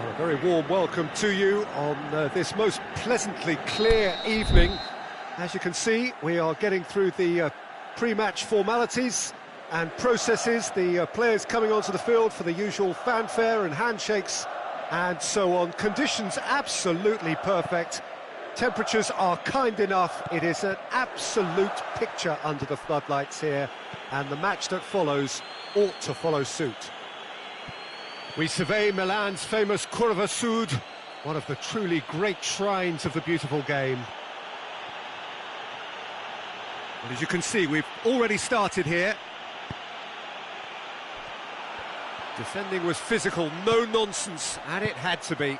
Well, a very warm welcome to you on this most pleasantly clear evening. As you can see, we are getting through the pre-match formalities and processes, the players coming onto the field for the usual fanfare and handshakes and so on. Conditions absolutely perfect. Temperatures are kind enough. It is an absolute picture under the floodlights here, and the match that follows ought to follow suit. We survey Milan's famous Curva Sud, one of the truly great shrines of the beautiful game. And as you can see, we've already started here. Defending was physical, no nonsense, and it had to be.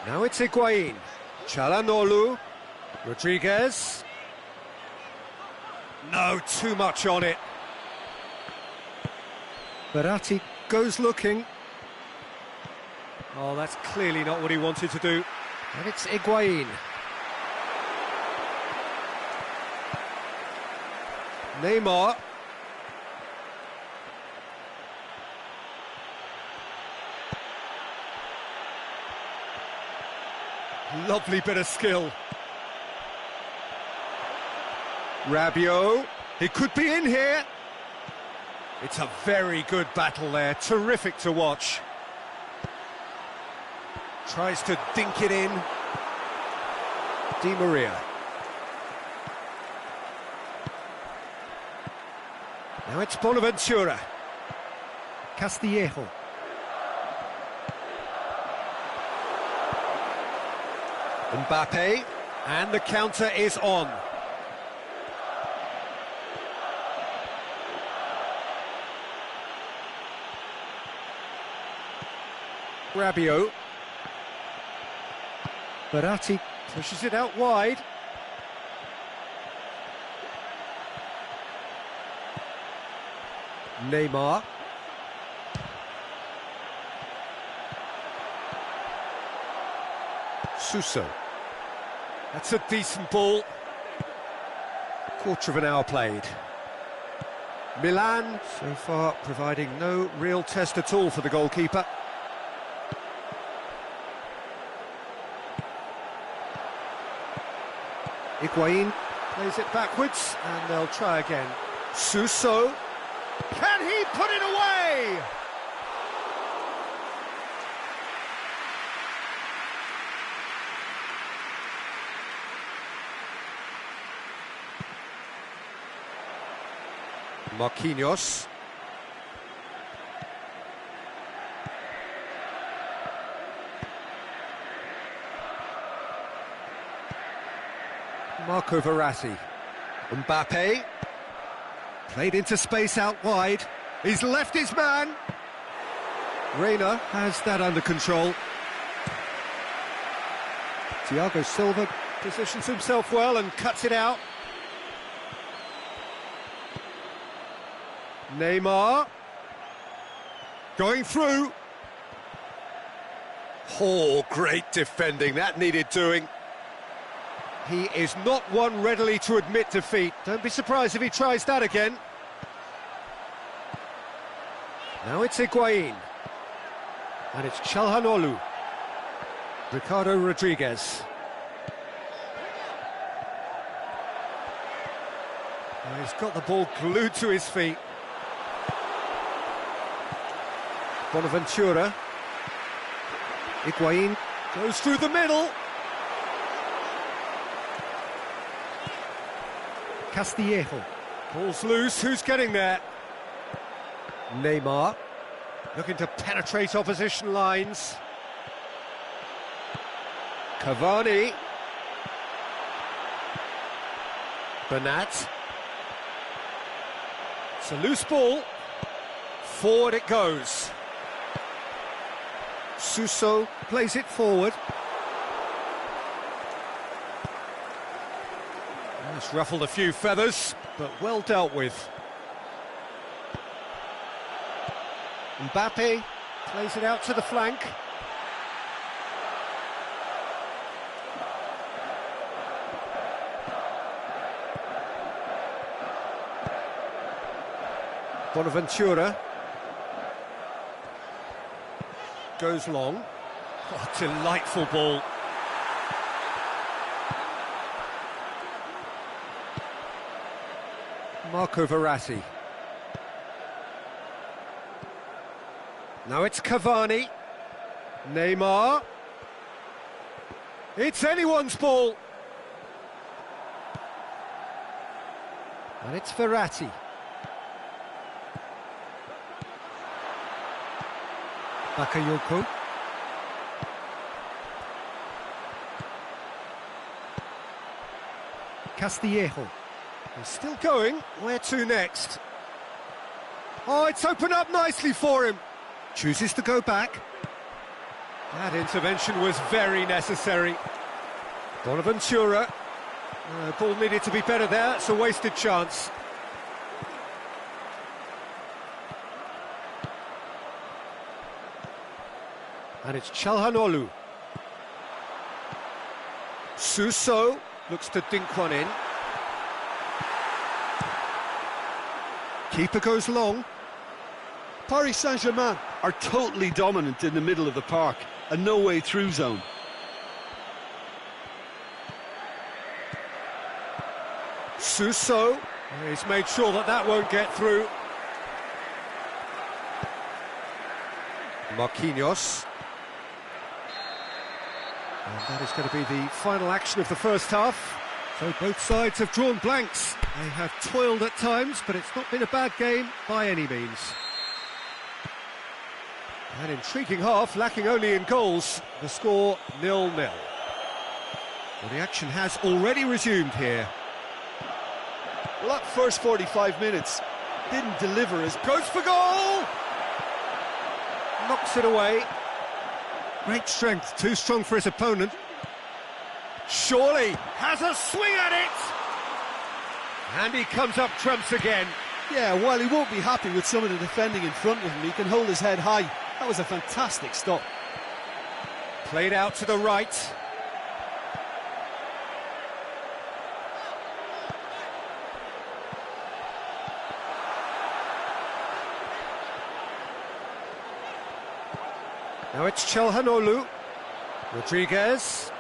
Now it's Higuain, Çalhanoğlu, Rodriguez. No, too much on it. Verratti goes looking. Oh, that's clearly not what he wanted to do. And it's Higuain. Neymar. Lovely bit of skill. Rabiot, he could be in here. It's a very good battle there, terrific to watch. Tries to dink it in. Di Maria. Now it's Bonaventura. Castillejo. Mbappe, and the counter is on. Rabiot. Verratti pushes it out wide. Neymar. Suso. That's a decent ball. Quarter of an hour played. Milan, so far, providing no real test at all for the goalkeeper. Higuain plays it backwards, and they'll try again. Suso. Can he put it away? Marquinhos. Marco Verratti. Mbappe. Played into space out wide. He's left his man. Reina has that under control. Thiago Silva positions himself well and cuts it out. Neymar. Going through. Oh, great defending. That needed doing. He is not one readily to admit defeat. Don't be surprised if he tries that again. Now it's Higuain. And it's Çalhanoğlu. Ricardo Rodriguez. Well, he's got the ball glued to his feet. Bonaventura. Higuain goes through the middle. Castillejo. Ball's loose, who's getting there? Neymar. Looking to penetrate opposition lines. Cavani. Bernat. It's a loose ball. Forward it goes. Suso plays it forward. It's ruffled a few feathers, but well dealt with. Mbappe plays it out to the flank. Bonaventura. goes long. Oh, delightful ball. Marco Verratti. Now it's Cavani. Neymar. It's anyone's ball. And it's Verratti. Bakayoko. Castillejo. He's still going. Where to next? Oh, it's opened up nicely for him. Chooses to go back. That intervention was very necessary. Bonaventura. Ball needed to be better there. It's a wasted chance. And it's Çalhanoğlu. Suso looks to dink one in. Keeper goes long. Paris Saint-Germain are totally dominant in the middle of the park, a no-way through zone. Suso, he's made sure that that won't get through. Marquinhos. And that is going to be the final action of the first half. So both sides have drawn blanks. They have toiled at times, but it's not been a bad game by any means. An intriguing half, lacking only in goals. The score 0-0. Well, the action has already resumed here. Well, that first 45 minutes didn't deliver as... Goes for goal! Knocks it away. Great strength, too strong for his opponent. Surely has a swing at it! And he comes up trumps again. Yeah, while he won't be happy with some of the defending in front of him, he can hold his head high. That was a fantastic stop. Played out to the right. Now it's Çalhanoğlu. Rodriguez.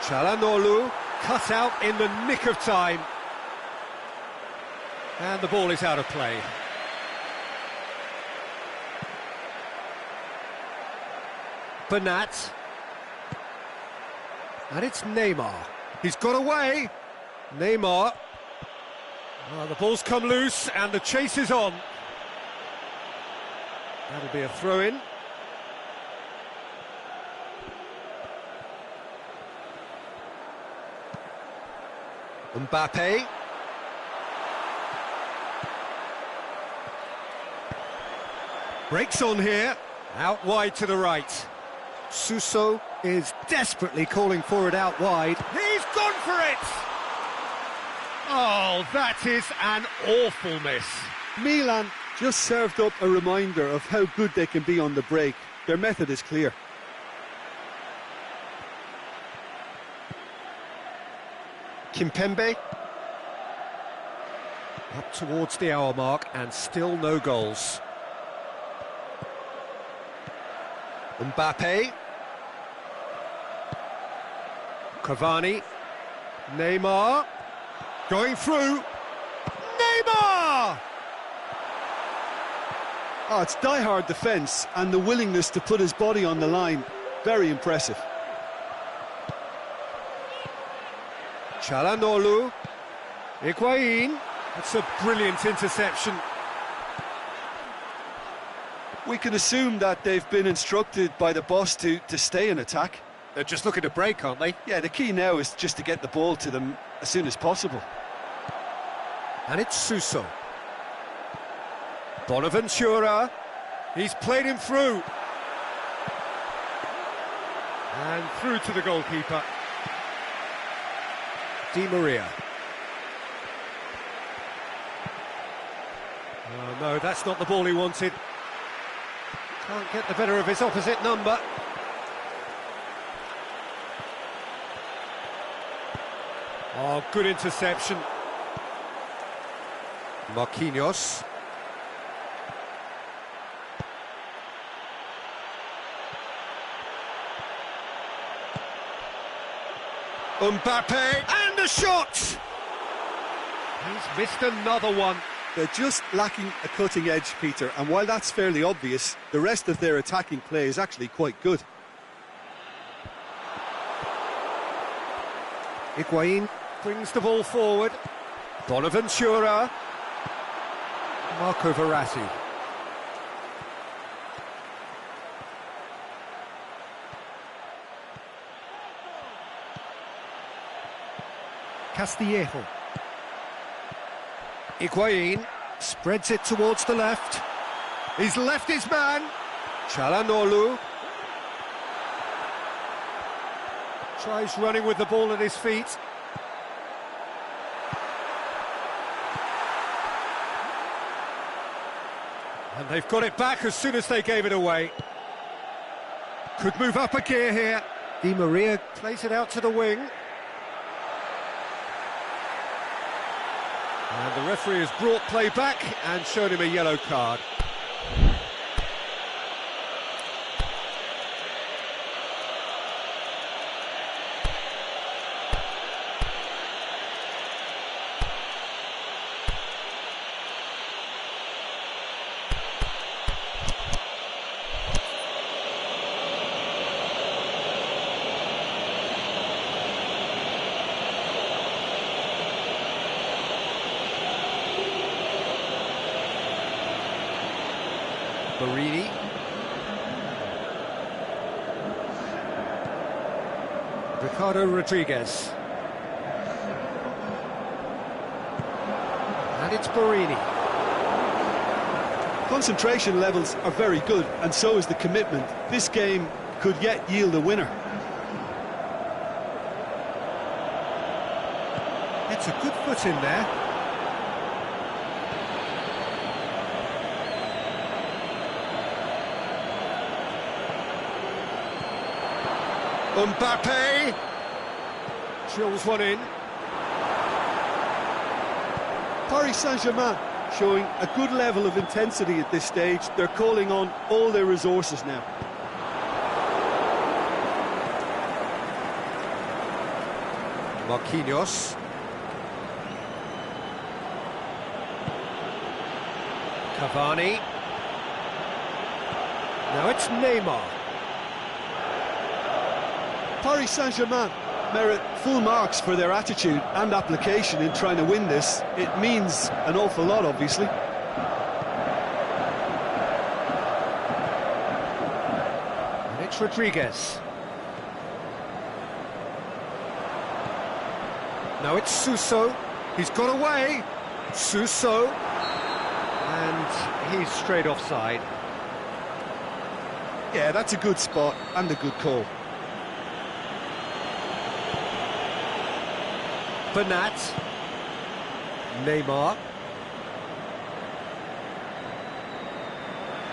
Çalhanoğlu cut out in the nick of time. And the ball is out of play. Bernat. And it's Neymar. He's got away. Neymar. Oh, the ball's come loose and the chase is on. That'll be a throw-in. Mbappe. Breaks on here. Out wide to the right. Suso is desperately calling for it out wide. He's gone for it! Oh, that is an awful miss. Milan just served up a reminder of how good they can be on the break. Their method is clear. Kimpembe. Up towards the hour mark and still no goals. Mbappe. Cavani. Neymar. Going through. Neymar! Oh, it's die-hard defence and the willingness to put his body on the line. Very impressive. Çalhanoğlu. Higuain. That's a brilliant interception. We can assume that they've been instructed by the boss to stay in attack. They're just looking to break, aren't they? Yeah, the key now is just to get the ball to them as soon as possible. And it's Suso. Bonaventura. He's played him through. And through to the goalkeeper. Di Maria. Oh, no, that's not the ball he wanted. Can't get the better of his opposite number. Oh, good interception. Mbappe, and a shot! He's missed another one. They're just lacking a cutting edge, Peter, and while that's fairly obvious, the rest of their attacking play is actually quite good. Higuain brings the ball forward. Bonaventura. Marco Verratti. Castillejo. Higuain spreads it towards the left. He's left his man. Çalhanoğlu tries running with the ball at his feet. And they've got it back as soon as they gave it away. Could move up a gear here. Di Maria plays it out to the wing. And the referee has brought play back and shown him a yellow card. Barini. Ricardo Rodriguez. And it's Barini. Concentration levels are very good, and so is the commitment. This game could yet yield a winner. It's a good foot in there. Mbappe drills one in. Paris Saint-Germain showing a good level of intensity at this stage. They're calling on all their resources now. Marquinhos. Cavani. Now it's Neymar. Paris Saint-Germain merit full marks for their attitude and application in trying to win this. It means an awful lot, obviously. And it's Rodriguez. Now it's Suso. He's got away. Suso. And he's straight offside. Yeah, that's a good spot and a good call. Bernat. Neymar.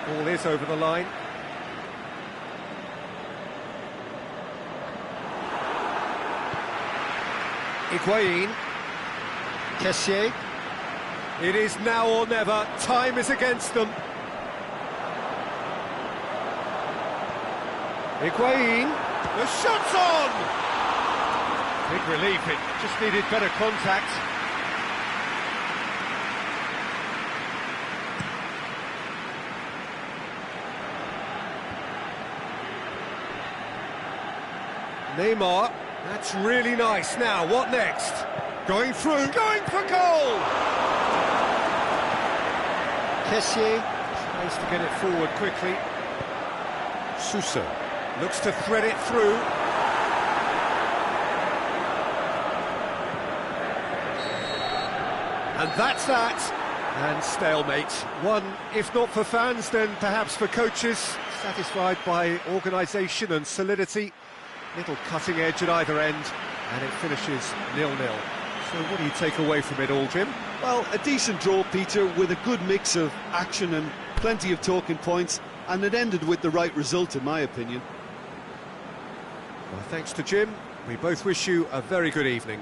Ball is over the line. Higuain. Kessié. It is now or never. Time is against them. Higuain. The shot's on! Big relief, it just needed better contact. Neymar, that's really nice. Now, what next? Going through, going for goal! Kessié tries to get it forward quickly. Suso looks to thread it through. And that's that. And stalemate. One, if not for fans, then perhaps for coaches, satisfied by organisation and solidity. Little cutting edge at either end, and it finishes 0-0. So what do you take away from it all, Jim? Well, a decent draw, Peter, with a good mix of action and plenty of talking points, and it ended with the right result, in my opinion. Well, thanks to Jim. We both wish you a very good evening.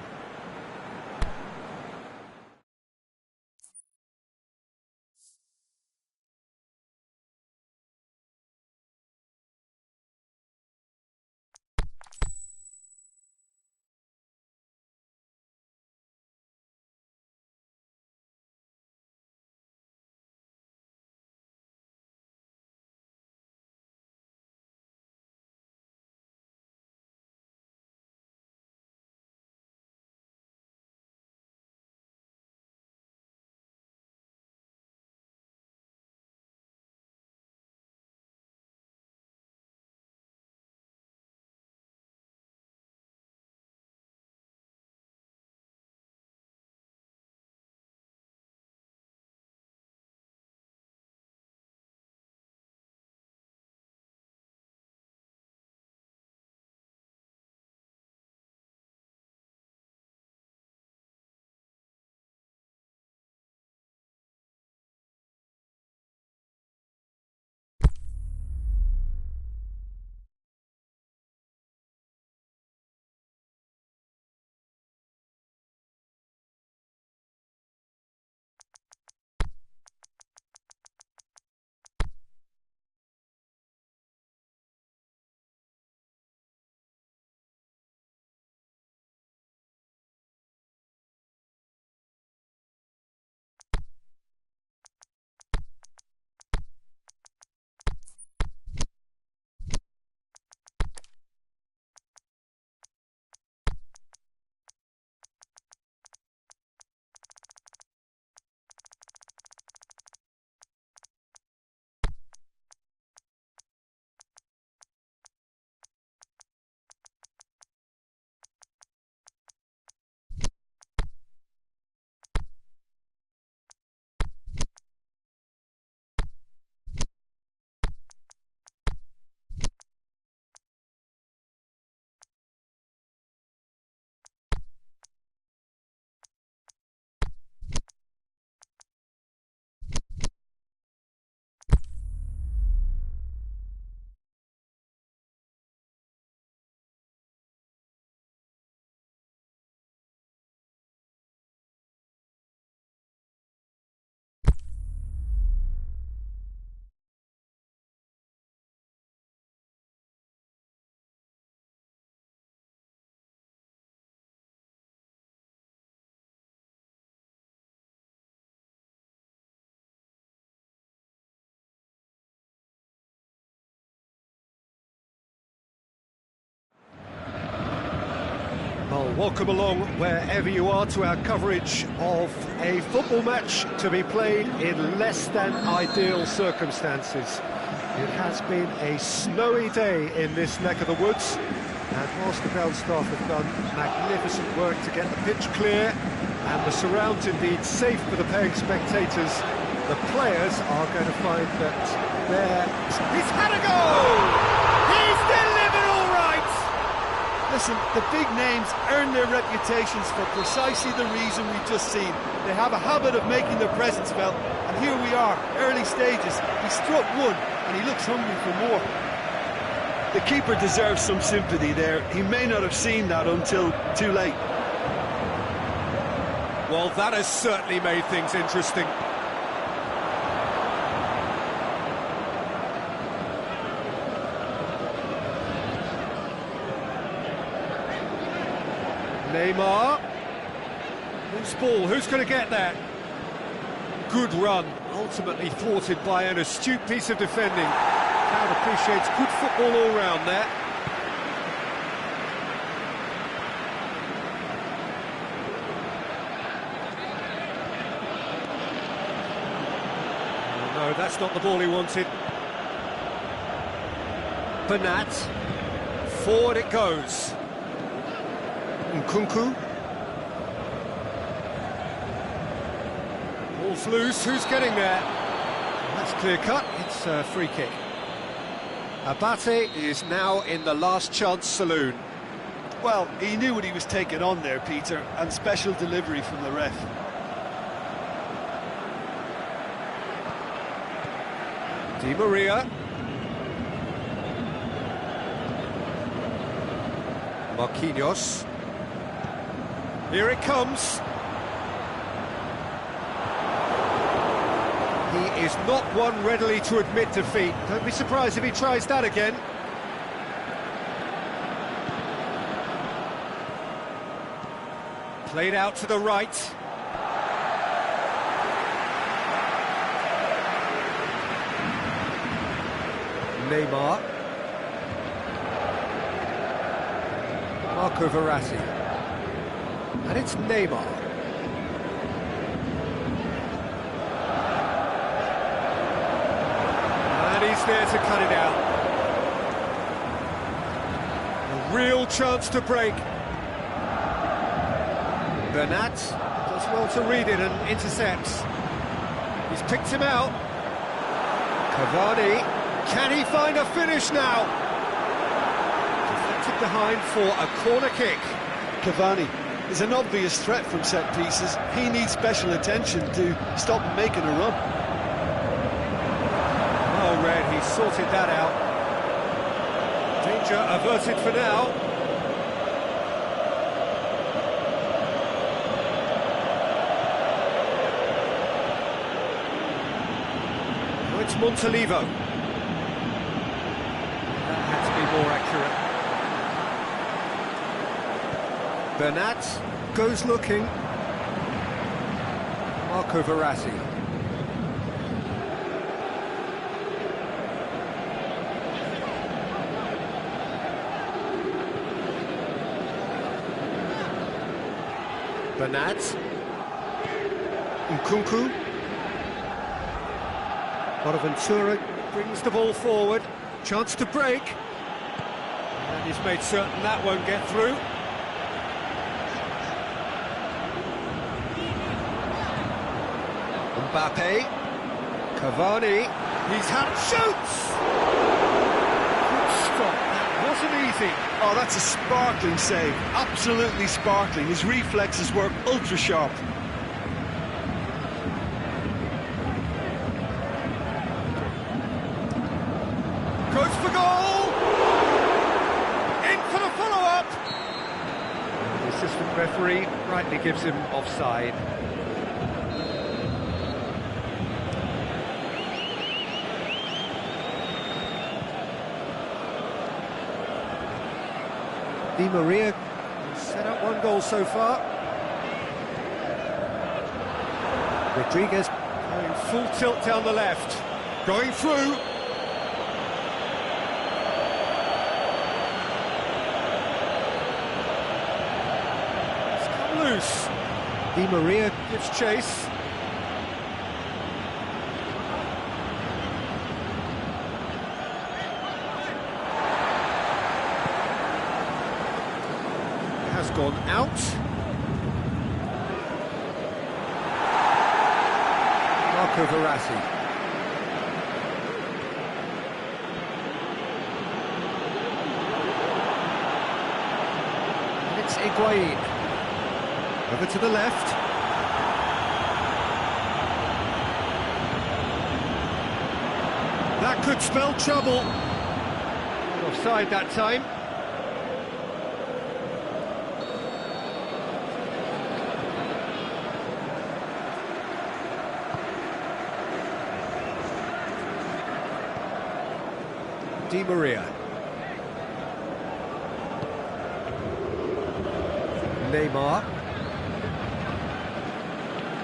Welcome along wherever you are to our coverage of a football match to be played in less than ideal circumstances. It has been a snowy day in this neck of the woods, and whilst the ground staff have done magnificent work to get the pitch clear and the surrounds indeed safe for the paying spectators, the players are going to find that he's had a goal! He's delivered all right! Listen, the big names earn their reputations for precisely the reason we've just seen. They have a habit of making their presence felt, and here we are, early stages. He struck one, and he looks hungry for more. The keeper deserves some sympathy there. He may not have seen that until too late. Well, that has certainly made things interesting. Neymar. Loose ball, who's going to get that? Good run, ultimately thwarted by an astute piece of defending. Crowd appreciates good football all round there. Oh, no, that's not the ball he wanted. Bernat. Forward it goes. Nkunku. Ball's loose, who's getting there? That's clear cut, it's a free kick. Abate is now in the last chance saloon. Well, he knew what he was taking on there, Peter, and special delivery from the ref. Di Maria. Marquinhos. Here it comes. He is not one readily to admit defeat. Don't be surprised if he tries that again. Played out to the right. Neymar. Marco Verratti. And it's Neymar. And he's there to cut it out. A real chance to break. Bernat does well to read it and intercepts. He's picked him out. Cavani. Can he find a finish now? Deflected behind for a corner kick. Cavani is an obvious threat from set pieces. He needs special attention to stop him making a run. Well read, he sorted that out. Danger averted for now. Now it's Montalivo. That had to be more accurate. Bernat goes looking. Marco Verratti. Bernat. Nkunku. Bonaventura brings the ball forward. Chance to break. And he's made certain that won't get through. Mbappe, Cavani, he's had shoots! Good stop, that wasn't easy. Oh, that's a sparkling save, absolutely sparkling. His reflexes were ultra sharp. Goes for goal! In for the follow-up! The assistant referee rightly gives him offside. Di Maria set up one goal so far. Rodriguez going full tilt down the left. Going through. loose. Di Maria gives chase. It has gone out. Marco Verratti. It's Higuain. Over to the left. That could spell trouble. Offside that time. Di Maria.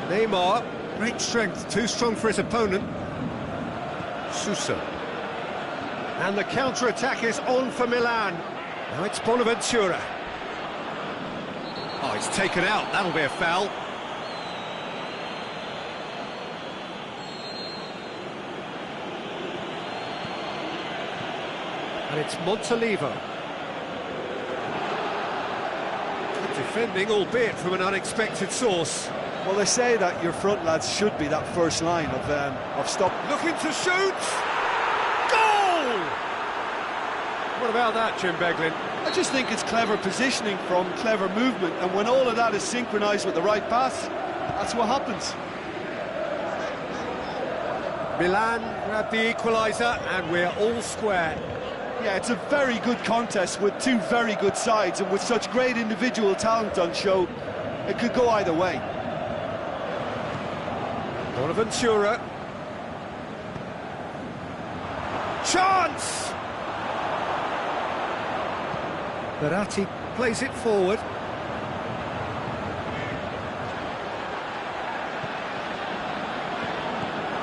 Neymar, great strength, too strong for his opponent. Sousa. And the counter-attack is on for Milan. Now it's Bonaventura. Oh, it's taken out, that'll be a foul. And it's Montalivo. Defending, albeit from an unexpected source. Well, they say that your front lads should be that first line of stop. Looking to shoot! Goal! What about that, Jim Beglin? I just think it's clever positioning from clever movement, and when all of that is synchronised with the right pass, that's what happens. Milan grab the equaliser, and we're all square. Yeah, it's a very good contest with two very good sides, and with such great individual talent on show, it could go either way. Bonaventura. Chance! Verratti plays it forward.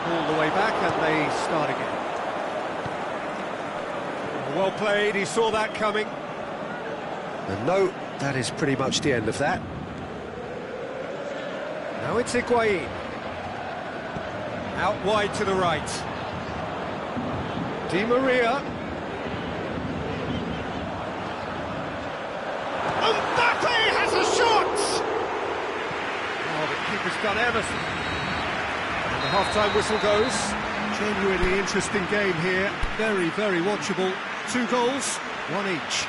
All the way back, and they start again. Well played, he saw that coming. And no, that is pretty much the end of that. Now it's Higuain. Out wide to the right. Di Maria. Mbappe has a shot! Oh, the keeper's done Emerson. And the half-time whistle goes. Genuinely interesting game here. Very, very watchable. 2 goals, 1 each.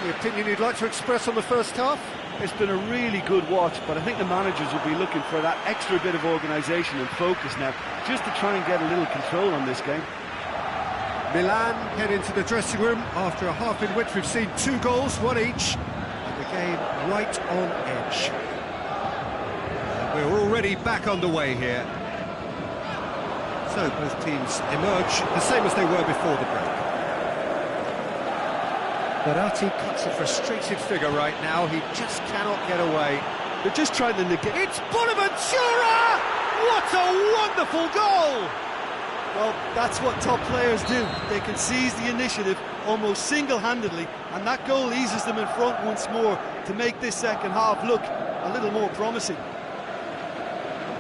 Any opinion you'd like to express on the first half? It's been a really good watch, but I think the managers will be looking for that extra bit of organisation and focus now, just to try and get a little control on this game. Milan head into the dressing room after a half in which we've seen 2 goals, 1 each, and the game right on edge. And we're already back underway here. So both teams emerge the same as they were before the break. Verratti cuts a frustrated figure right now. He just cannot get away. They're just trying to negate. It's Bonaventura! What a wonderful goal! Well, that's what top players do. They can seize the initiative almost single-handedly, and that goal eases them in front once more to make this second half look a little more promising.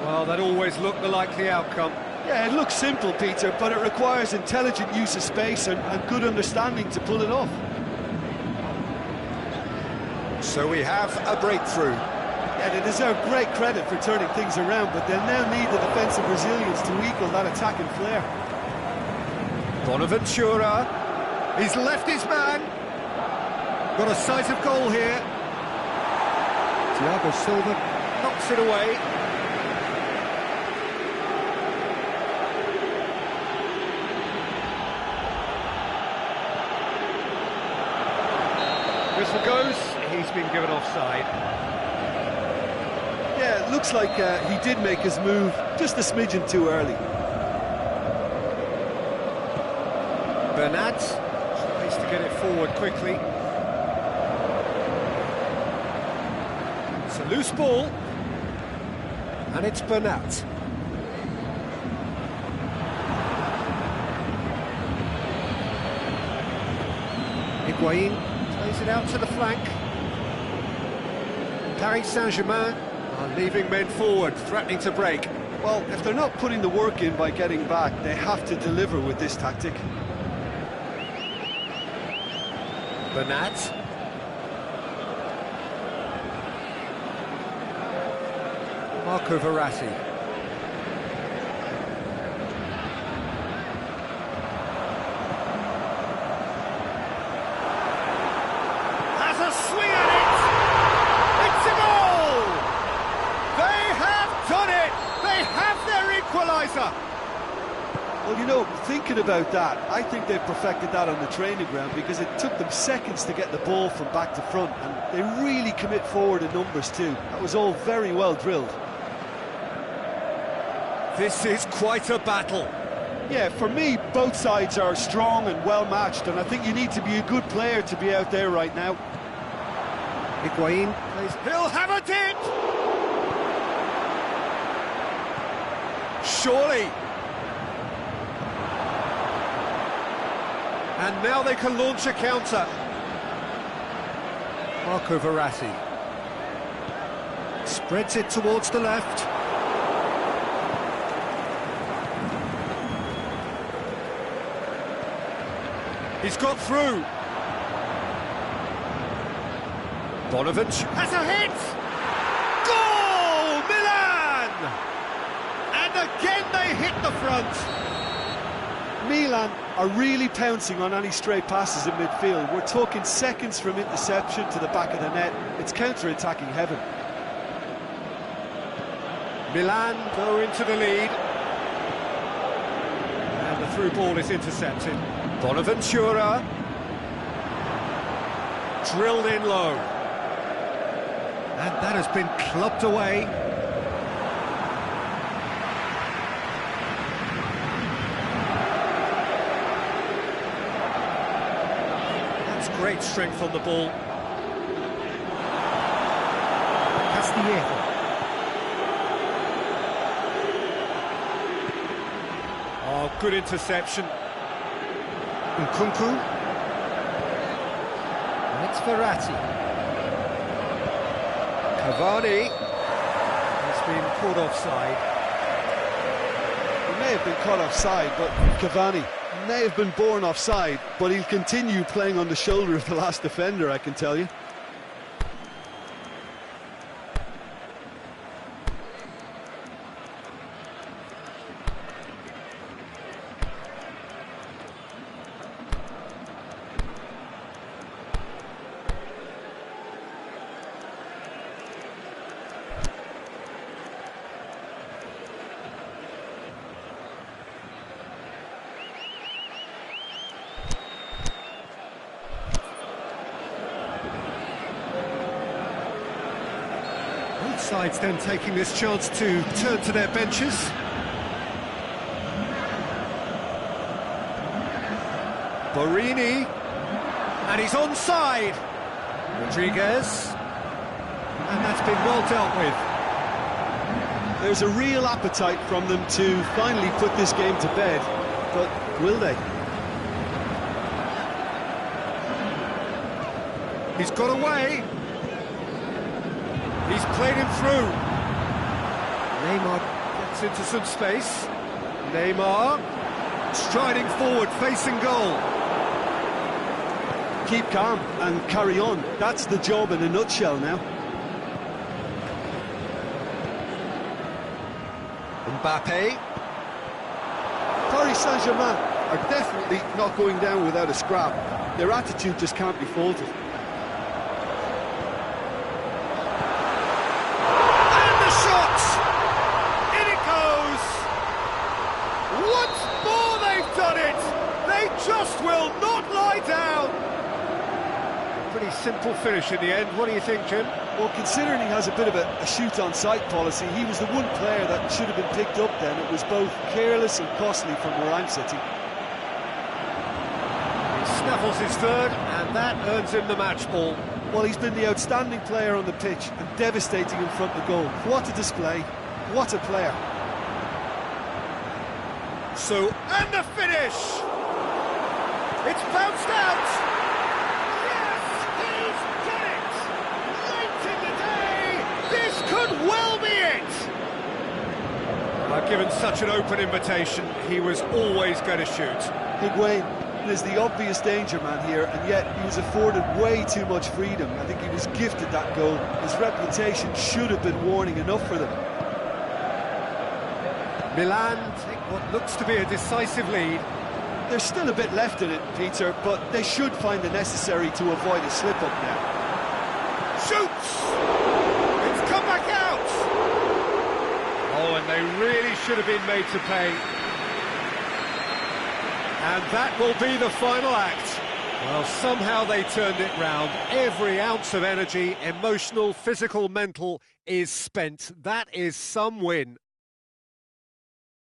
Well, that always looked the likely outcome. Yeah, it looks simple, Peter, but it requires intelligent use of space and good understanding to pull it off. So we have a breakthrough. Yeah, they deserve great credit for turning things around, but they'll now need the defensive resilience to equal that attacking flair. Bonaventura, he's left his man. Got a sight of goal here. Thiago Silva knocks it away. Whistle goes, he's been given offside. Yeah, it looks like he did make his move just a smidgen too early. Bernat tries to get it forward quickly. It's a loose ball. And it's Bernat. Higuain plays it out to the flank. Paris Saint-Germain are leaving men forward, threatening to break. Well, if they're not putting the work in by getting back, they have to deliver with this tactic. Bernat. Marco Verratti. Has a swing at it! It's a goal! They have done it! They have their equaliser! Well, you know, thinking about that, I think they've perfected that on the training ground because it took them seconds to get the ball from back to front, and they really commit forward in numbers too. That was all very well drilled. This is quite a battle. Yeah, for me, both sides are strong and well matched, and I think you need to be a good player to be out there right now. Higuain plays. He'll have it in! Surely. And now they can launch a counter. Marco Verratti. Spreads it towards the left. He's got through. Bonovic has a hit! Goal! Milan! And again they hit the front. Milan are really pouncing on any stray passes in midfield. We're talking seconds from interception to the back of the net. It's counter-attacking heaven. Milan go into the lead. And the through ball is intercepted. Bonaventura. Drilled in low. And that has been clubbed away. That's great strength on the ball. Castillejo. Oh, good interception. Nkunku. And it's Verratti. Cavani has been caught offside. He may have been caught offside, but Cavani may have been born offside, but he'll continue playing on the shoulder of the last defender, I can tell you. Both sides then taking this chance to turn to their benches. Borini, and he's onside. Rodriguez, and that's been well dealt with. There's a real appetite from them to finally put this game to bed, but will they? He's got away. He's played him through. Neymar gets into some space. Neymar striding forward, facing goal. Keep calm and carry on. That's the job in a nutshell now. Mbappe. Paris Saint-Germain are definitely not going down without a scrap. Their attitude just can't be faulted. And the shot! In it goes! Once more they've done it! They just will not lie down! Pretty simple finish in the end. What do you think, Jim? Well, considering he has a bit of a shoot-on-sight policy, he was the one player that should have been picked up then. It was both careless and costly from where I'm sitting. He snaffles his third, and that earns him the match ball. Well, he's been the outstanding player on the pitch and devastating in front of goal. What a display. What a player. So, and the finish! It's bounced out! Yes, he's done it! Late in the day, could well be it! Given such an open invitation, he was always going to shoot. Higuain is the obvious danger man here, and yet he was afforded way too much freedom. I think he was gifted that goal. His reputation should have been warning enough for them. Milan take what looks to be a decisive lead. There's still a bit left in it, Peter, but they should find the necessary to avoid a slip-up now. Shoots! It's come back out! Oh, and they really should have been made to pay. And that will be the final act. Well, somehow they turned it round. Every ounce of energy, emotional, physical, mental, is spent. That is some win.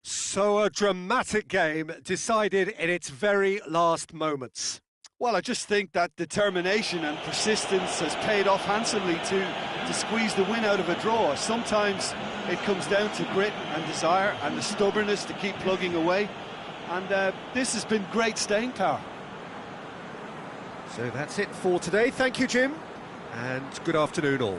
So a dramatic game decided in its very last moments. Well, I just think that determination and persistence has paid off handsomely to squeeze the win out of a draw. Sometimes it comes down to grit and desire and the stubbornness to keep plugging away. And this has been great staying power. So that's it for today. Thank you, Jim, and good afternoon all.